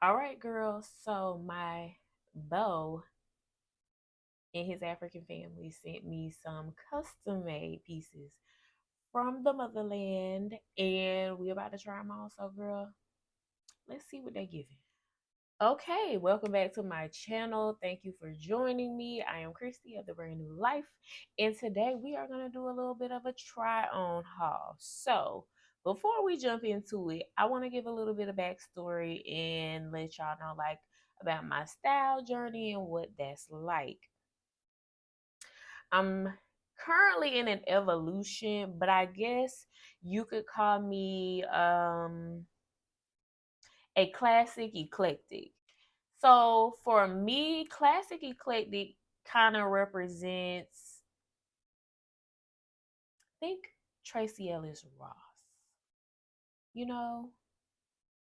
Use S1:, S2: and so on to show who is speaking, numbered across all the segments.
S1: All right, girls. So my beau and his African family sent me some custom made pieces from the motherland, and we about to try them on. So, girl, let's see what they giving. Okay, welcome back to my channel. Thank you for joining me. I am Christy of the Brand New Life, and today we are gonna do a little bit of a try on haul. So, before we jump into it, I want to give a little bit of backstory and let y'all know about my style journey and what that's like. I'm currently in an evolution, but I guess you could call me a classic eclectic. So for me, classic eclectic kind of represents, I think, Tracy Ellis Ross. You know,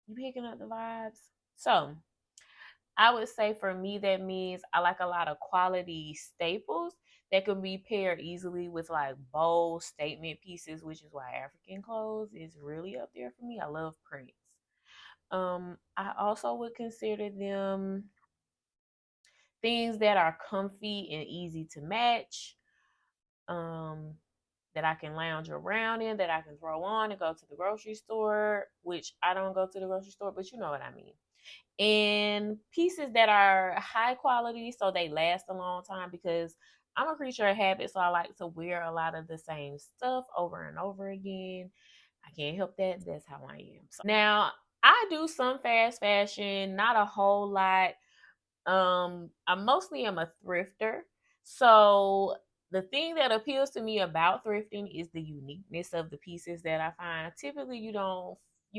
S1: you picking up the vibes? So I would say for me, that means I like a lot of quality staples that can be paired easily with like bold statement pieces, which is why African clothes is really up there for me. I love prints. I also would consider them things that are comfy and easy to match. Um, that I can lounge around in, that I can throw on and go to the grocery store, which I don't go to the grocery store, but you know what I mean. And pieces that are high quality so they last a long time because I'm a creature of habit, so I like to wear a lot of the same stuff over and over again. I can't help that. That's how I am. So now I do some fast fashion, not a whole lot. I mostly am a thrifter. So the thing that appeals to me about thrifting is the uniqueness of the pieces that I find. Typically you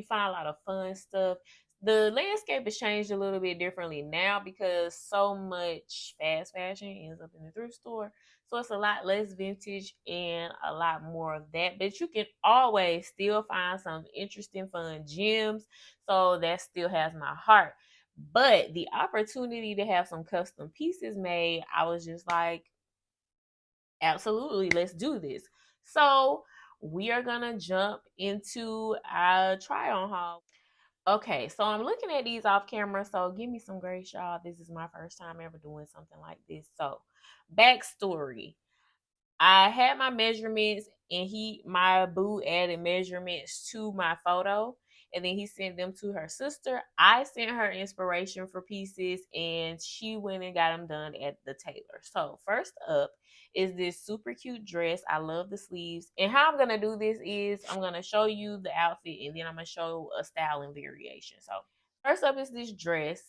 S1: find a lot of fun stuff. The landscape has changed a little bit differently now because so much fast fashion ends up in the thrift store. So it's a lot less vintage and a lot more of that. But you can always still find some interesting, fun gems. So that still has my heart. But the opportunity to have some custom pieces made, I was just like, absolutely, let's do this. So we are gonna jump into our try on haul. Okay, so I'm looking at these off camera. So give me some grace, y'all. This is my first time ever doing something like this. So, backstory. I had my measurements and my boo added measurements to my photo and then he sent them to her sister. I sent her inspiration for pieces and she went and got them done at the tailor. So first up is this super cute dress. I love the sleeves. And how I'm gonna do this is I'm gonna show you the outfit and then I'm gonna show a styling variation. So first up is this dress.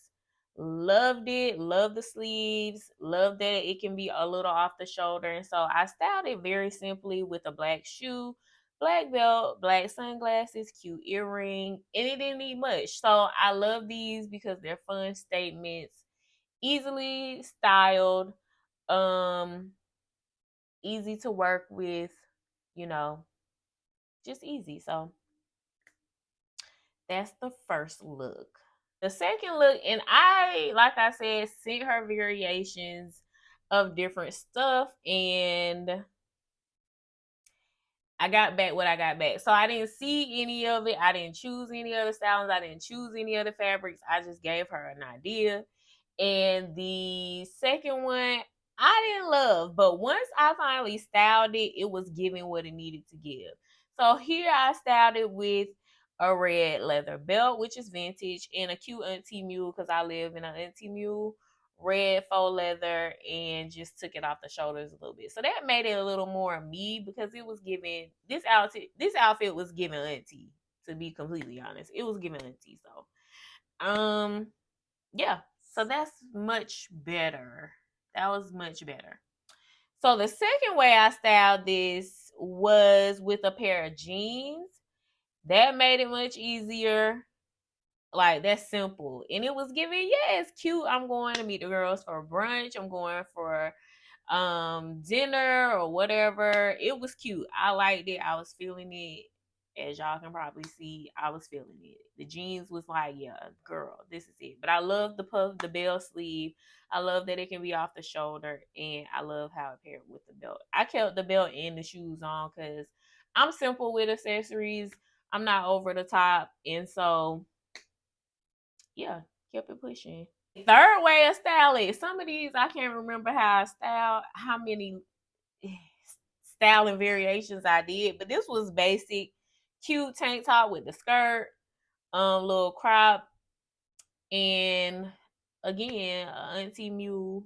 S1: Loved it, love the sleeves, love that it can be a little off the shoulder. And so I styled it very simply with a black shoe, black belt, black sunglasses, cute earring, and it didn't need much. So I love these because they're fun statements, easily styled, um, easy to work with, you know, just easy. So that's the first look. The second look, and like I said, sent her variations of different stuff, and I got back what I got back. So I didn't see any of it. I didn't choose any other styles. I didn't choose any other fabrics. I just gave her an idea. And the second one, I didn't love, but once I finally styled it, it was giving what it needed to give. So here I styled it with a red leather belt, which is vintage, and a cute auntie mule because I live in an auntie mule, red faux leather, and just took it off the shoulders a little bit. So that made it a little more me because it was giving this outfit was giving auntie, to be completely honest. It was giving auntie. So yeah, so that's much better. That was much better. So the second way I styled this was with a pair of jeans. That made it much easier. Like that's simple. And it was giving, yeah, it's cute. I'm going to meet the girls for brunch. I'm going for dinner or whatever. It was cute. I liked it. I was feeling it. As y'all can probably see, I was feeling it. The jeans was like, yeah, girl, this is it. But I love the bell sleeve. I love that it can be off the shoulder, and I love how it paired with the belt. I kept the belt and the shoes on because I'm simple with accessories. I'm not over the top, and so yeah, Kept it pushing. Third way of styling. Some of these I can't remember how I styled, how many styling variations I did, but this was basic, cute tank top with the skirt, little crop, and again, Auntie Mule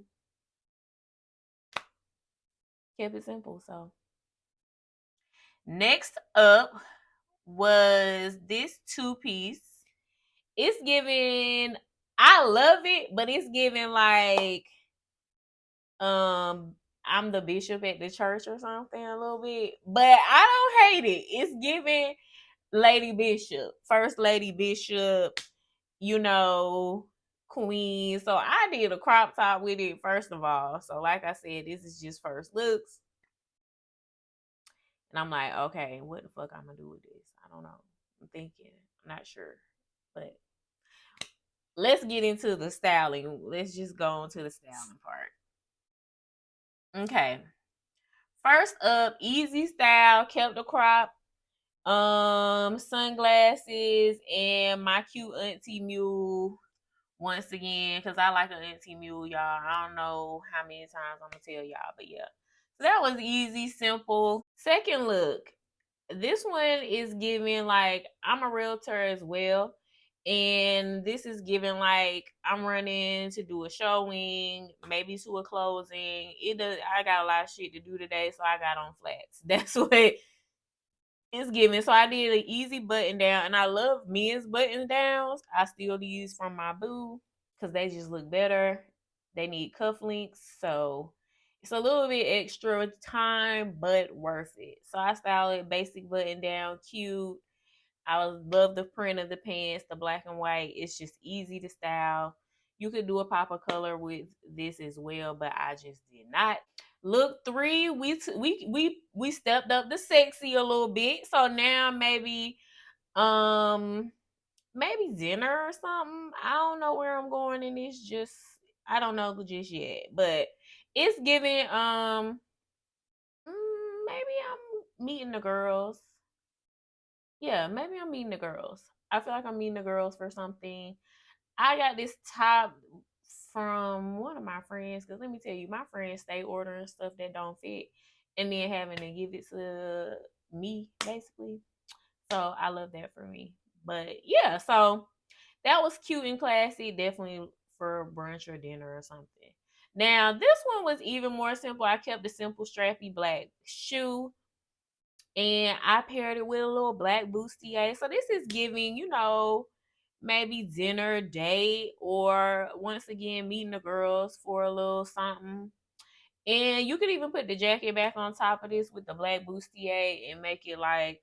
S1: kept it simple. So next up was this two piece. It's giving, I love it, but it's giving like I'm the bishop at the church or something a little bit. But I don't hate it. It's giving Lady Bishop, First Lady Bishop, you know, Queen. So I did a crop top with it first of all. So like I said, this is just first looks. And I'm like, okay, what the fuck I'm gonna do with this? I don't know. I'm thinking. I'm not sure. But let's get into the styling. Let's just go on to the styling part. Okay. First up, easy style, kept the crop, sunglasses, and my cute Auntie Mule once again, because I like an Auntie Mule, y'all. I don't know how many times I'm gonna tell y'all, but yeah. So that was easy, simple. Second look. This one is giving like I'm a realtor as well. And this is giving like I'm running to do a showing, maybe to a closing. It does I got a lot of shit to do today, so I got on flats. That's what it's giving. So I did an easy button down, and I love men's button downs. I steal these from my boo because they just look better. They need cufflinks, so it's a little bit extra time, but worth it. So I style it basic button down, cute. I love the print of the pants, the black and white. It's just easy to style. You could do a pop of color with this as well, but I just did not. Look three, we stepped up the sexy a little bit. So now um maybe dinner or something. I don't know where I'm going in this. Just I don't know just yet, but it's giving. Maybe I'm meeting the girls. Yeah, maybe I'm meeting the girls. I feel like I'm meeting the girls for something. I got this top from one of my friends because let me tell you, my friends stay ordering stuff that don't fit and then having to give it to me basically. So I love that for me. But yeah, so that was cute and classy, definitely for brunch or dinner or something. Now, this one was even more simple. I kept the simple strappy black shoe and I paired it with a little black bustier. So this is giving, maybe dinner, date, or once again, meeting the girls for a little something. And you could even put the jacket back on top of this with the black bustier and make it like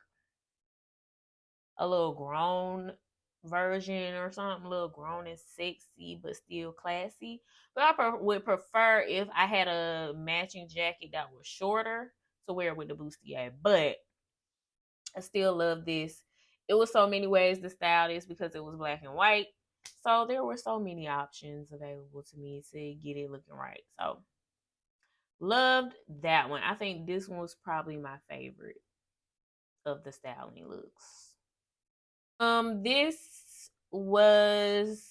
S1: a little grown version or something, a little grown and sexy, but still classy. But I would prefer if I had a matching jacket that was shorter to wear with the bustier. But I still love this. It was so many ways to style this because it was black and white. So there were so many options available to me to get it looking right. So loved that one. I think this one was probably my favorite of the styling looks. This was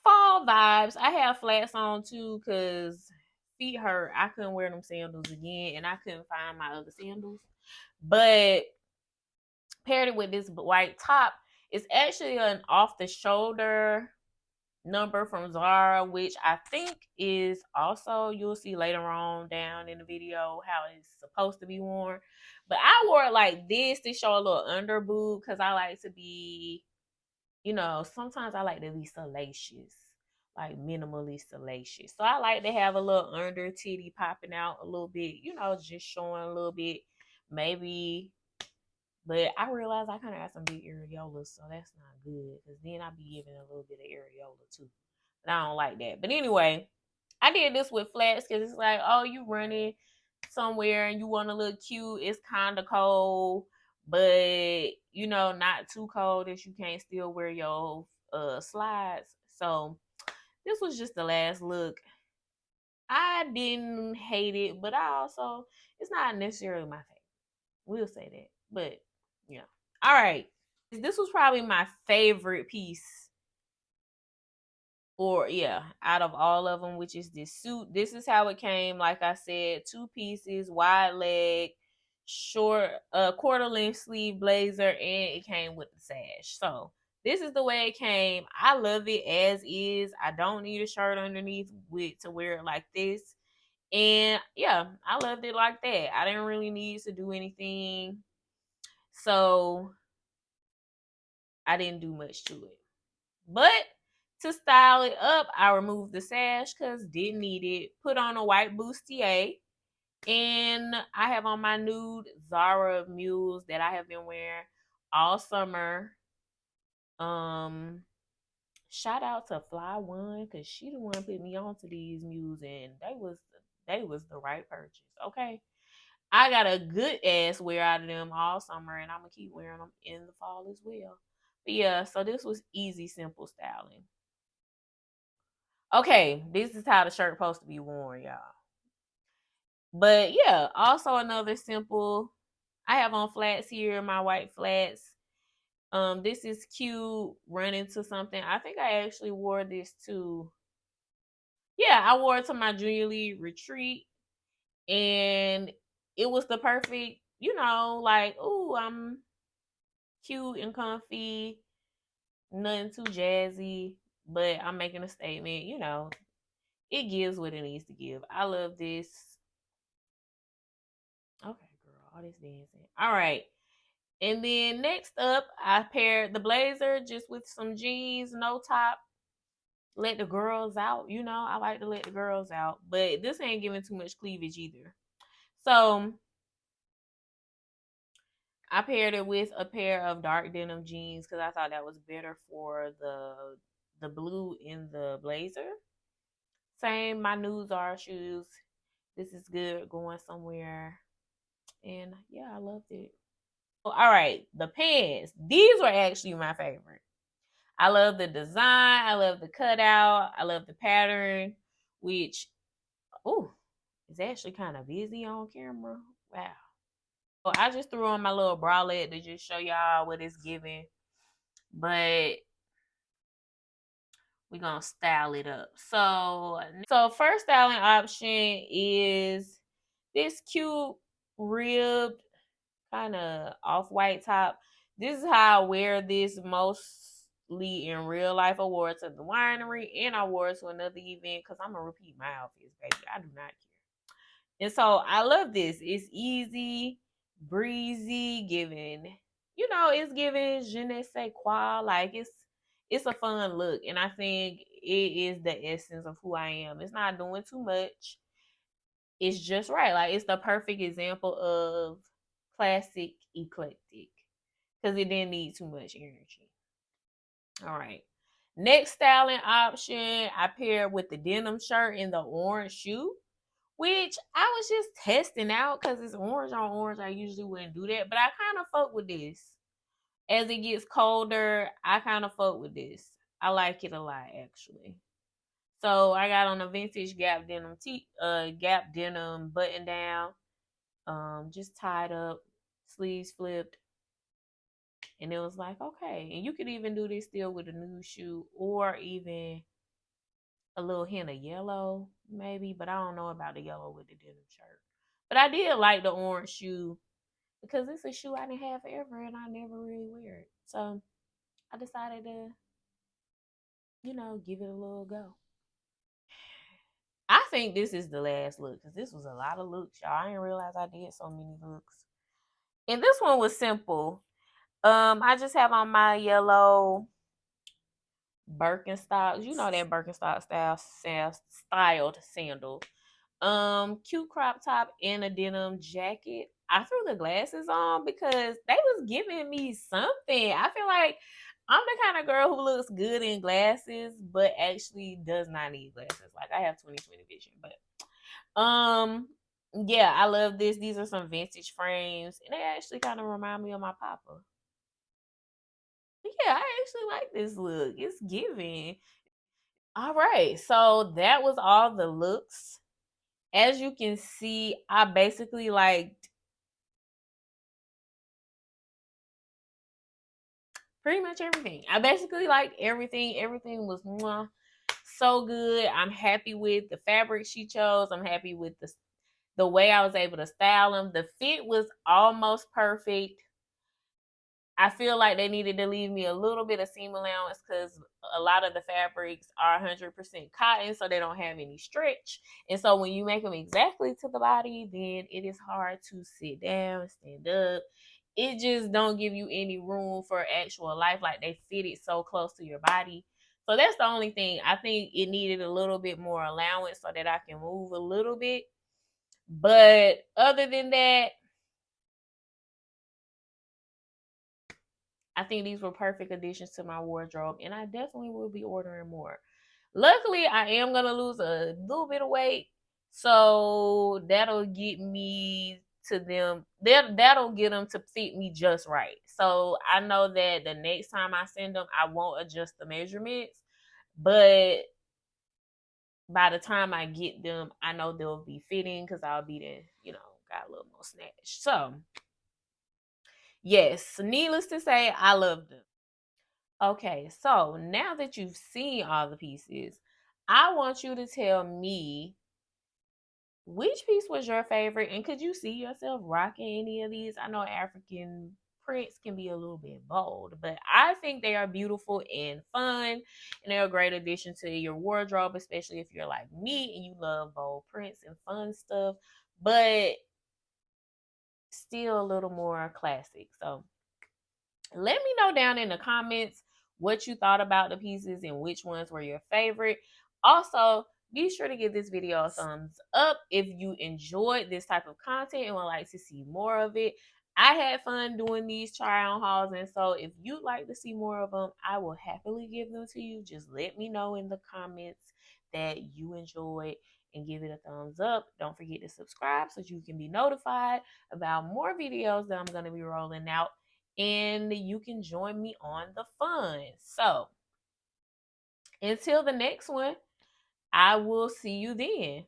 S1: fall vibes. I have flats on too because feet hurt. I couldn't wear them sandals again, and I couldn't find my other sandals. But paired it with this white top, it's actually an off the shoulder number from Zara, which I think is also, you'll see later on down in the video how it's supposed to be worn. But I wore it like this to show a little under boob because I like to be, sometimes I like to be salacious, like minimally salacious. So I like to have a little under titty popping out a little bit, just showing a little bit, maybe. But I realized I kind of got some big areolas, so that's not good. Because then I be giving a little bit of areola too. But I don't like that. But anyway, I did this with flats because it's like, oh, you running somewhere and you want to look cute. It's kind of cold, but not too cold that you can't still wear your slides. So this was just the last look. I didn't hate it, but it's not necessarily my favorite. We'll say that. But yeah. All right. This was probably my favorite piece, or yeah, out of all of them, which is this suit. This is how it came. Like I said, two pieces, wide leg, short, quarter length sleeve blazer, and it came with the sash. So this is the way it came. I love it as is. I don't need a shirt underneath with to wear it like this. And yeah, I loved it like that. I didn't really need to do anything. So I didn't do much to it. But to style it up, I removed the sash because didn't need it. Put on a white bustier. And I have on my nude Zara mules that I have been wearing all summer. Shout out to Fly One because she the one put me onto these mules, and they was the right purchase. Okay. I got a good ass wear out of them all summer, and I'm gonna keep wearing them in the fall as well. But yeah, so this was easy, simple styling. Okay, this is how the shirt supposed to be worn, y'all. But yeah, also another simple. I have on flats here, my white flats. This is cute. Run into something. I think I actually wore this to. Yeah, I wore it to my junior league retreat, and it was the perfect. Like, ooh, I'm cute and comfy, nothing too jazzy, but I'm making a statement. It gives what it needs to give. I love this. Okay, girl, all this dancing. All right. And then next up, I paired the blazer just with some jeans, no top. Let the girls out. I like to let the girls out, but this ain't giving too much cleavage either. So I paired it with a pair of dark denim jeans because I thought that was better for the blue in the blazer. Same, my new Zara shoes. This is good going somewhere. And yeah, I loved it. All right, the pants. These were actually my favorite. I love the design. I love the cutout. I love the pattern, which, oh, is actually kind of busy on camera. Wow. So I just threw on my little bralette to just show y'all what it's giving. But we're going to style it up. So first styling option is this cute ribbed kind of off-white top. This is how I wear this mostly in real life. I wore it to the winery and I wore it to another event because I'm going to repeat my outfits, baby. I do not care. And so I love this. It's easy, breezy, it's giving je ne sais quoi. Like it's a fun look. And I think it is the essence of who I am. It's not doing too much. It's just right. Like it's the perfect example of classic eclectic. Because it didn't need too much energy. All right. Next styling option, I paired with the denim shirt and the orange shoe, which I was just testing out because it's orange on orange. I usually wouldn't do that, but I kind of fuck with this. As it gets colder, I kind of fuck with this. I like it a lot, actually. So I got on a vintage Gap denim button down, just tied up, sleeves flipped, and it was like okay. And you could even do this still with a nude shoe or even a little hint of yellow, maybe, but I don't know about the yellow with the denim shirt. But I did like the orange shoe because it's a shoe I didn't have forever and I never really wear it. So I decided to, give it a little go. I think this is the last look because this was a lot of looks, y'all. I didn't realize I did so many looks. And this one was simple. I just have on my yellow Birkenstocks. You know that Birkenstock styled sandal. Cute crop top and a denim jacket. I threw the glasses on because they was giving me something. I feel like I'm the kind of girl who looks good in glasses, but actually does not need glasses. Like I have 20/20 vision, but yeah, I love this. These are some vintage frames, and they actually kind of remind me of my papa. Yeah, I actually like this look. It's giving. All right, so that was all the looks. As you can see, I basically Pretty much everything. I basically liked everything. Everything was mwah, so good. I'm happy with the fabric she chose. I'm happy with the way I was able to style them. The fit was almost perfect. I feel like they needed to leave me a little bit of seam allowance because a lot of the fabrics are 100% cotton, so they don't have any stretch. And so when you make them exactly to the body, then it is hard to sit down, stand up. It just don't give you any room for actual life. Like they fit it so close to your body. So that's the only thing. I think it needed a little bit more allowance so that I can move a little bit. But other than that, I think these were perfect additions to my wardrobe, and I definitely will be ordering more. Luckily, I am gonna lose a little bit of weight, so that'll get me to them. That'll get them to fit me just right. So I know that the next time I send them, I won't adjust the measurements, but by the time I get them, I know they'll be fitting because I'll be there, got a little more snatch. So yes, needless to say, I love them. Okay, so now that you've seen all the pieces, I want you to tell me which piece was your favorite and could you see yourself rocking any of these? I know African prints can be a little bit bold, but I think they are beautiful and fun and they're a great addition to your wardrobe, especially if you're like me and you love bold prints and fun stuff, but still a little more classic. So let me know down in the comments what you thought about the pieces and which ones were your favorite. Also, be sure to give this video a thumbs up if you enjoyed this type of content and would like to see more of it. I had fun doing these try on hauls, and so if you'd like to see more of them, I will happily give them to you. Just let me know in the comments that you enjoyed and give it a thumbs up. Don't forget to subscribe so you can be notified about more videos that I'm going to be rolling out and you can join me on the fun. So, until the next one, I will see you then.